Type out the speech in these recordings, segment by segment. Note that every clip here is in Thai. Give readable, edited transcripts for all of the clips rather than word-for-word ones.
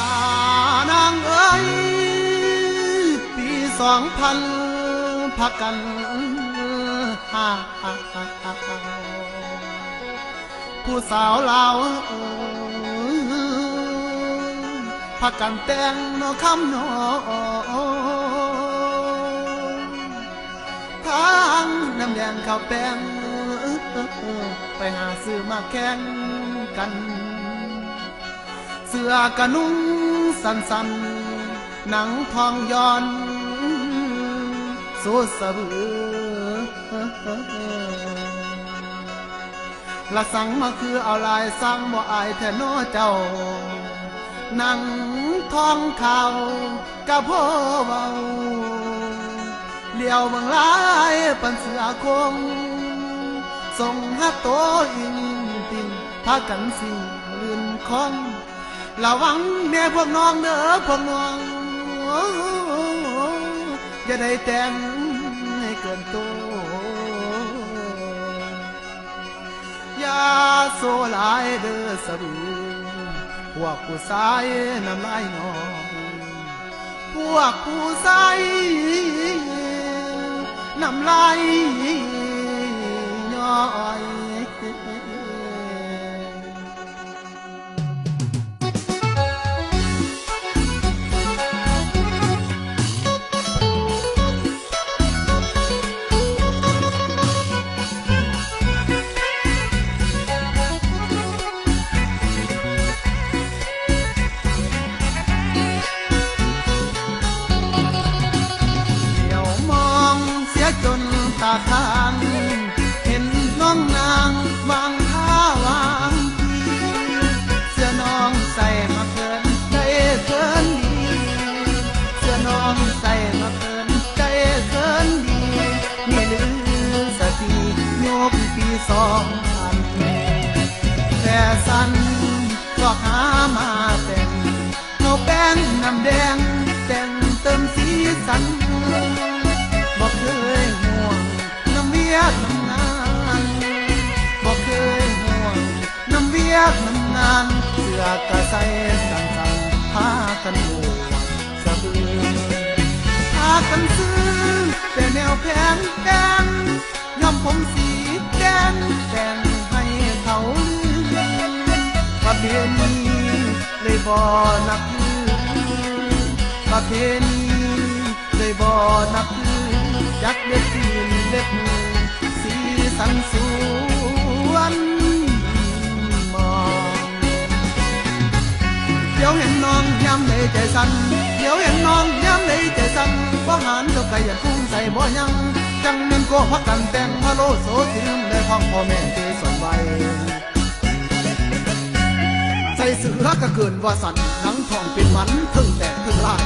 ลานางเอ้ยปี2000พักกันผู้สาวลาวพักกันแต่งนอคำนอทางน้ำแดงข้าวแป้งไปหาซื้อมาแข่งกันเสื้อกระนุ่งสันหนังทองย้อนสูสะบือละสั่งมาคือเอาลายสั่งบ่อายแท่นอเจ้าหนังทองขาวกะโพเบาเลี้ยวบางลายปันเสือคงส่งฮักโตอิงติงพากันสิ่งลื่นคองระวังแม่พวกน้องเด้อพวกน้องอย่าได้แต่งให้เกินโตอย่าโซหลายเด้อสะบือพวกผู้ชายน้ำลายนองพวกผู้ชายน้ำลายย้อยจนตาทางเห็นน้องนางวางท่าวางทีเสื้อน้องใส่มาเกินใจเกินดีเสื้อน้องใส่มาเกินใจเกินดีนี่ลือสติโยกปี2000แต่สันก็หามาแต่งเขาแป้งน้ำแดงแต่งเติมสีสันบอกเคยห่วงน้ำเวียกน้ำงานบอกเคยห่วงน้ำเวียกน้ำงานเสื้อกระใสสั่นพากันโหวสะบือพากันซื้อแต่แนวแพงแดงย้อมผมสีแดงแต่งให้เขาลืมประเพณีเลยบ่นับถือประเพณีเลยบ่นับถือยักเล็บตีนเล็บมือสีสันสวนมองเดี๋ยวเห็นน้องย้ำในใจสั่นเดี๋ยวเห็นน้องย้ำในใจสั่นบ่หันเจ้าไก่ยันพุ่งใส่บ่ยังจังเม่นโกพักกันแต่งพะโลโซทิมได้ของพ่อแม่เจสอนไว้ใส่เสื้อก็เกินว่าสั่นหนังทองเป็นมันถึงแตกถึงลาย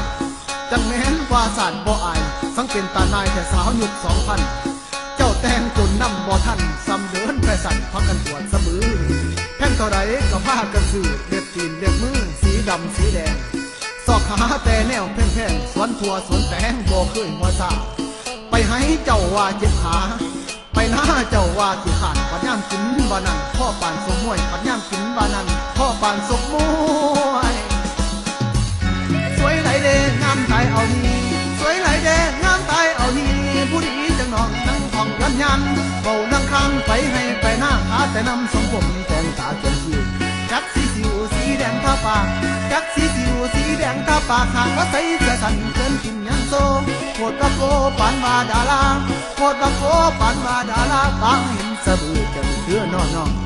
จังแม้นว่าสาดบ่อายสังเป็นตานายแต่สาวยุค2000เจ้าแต่งจนน้ำบ่ทันซ้ำเดินแพร่สั่นพักกันปวดสะบือแผ่นเท่าไรก็ผ้ากันสื่อเล็บตีนเล็บมือสีดำสีแดงสอกหาแต่แนวแผ่งสวนทัวสวนแตงบ่เคยหัวซาไปให้เจ้าว่าเจ็บขาไปหน้าเจ้าว่าสิขาดปัญญามกินบ้านั่นพ่อปานสมมวยปัญญามกินบ้านั่นพ่อปานสมมวยสวยไหลเด้งามตายเอานี่สวยไหลเด้งามตายเอานี่ผู้ดีจังน้องนั่งทองยันยันเบานั่งข้างไปให้ไปหน้าขาแต่นำทรงผมแต่งตาจนคิวจักสีสิวสีแดงท่าปากจักสีสิวสีแดงท่าปากหางว่าใส่เสื้อสันเกินกินยังโซโคตรตะโกปานมาดาราโคตรตะโกปานมาดาราปางหินสะบือจังเถื่อนน้อง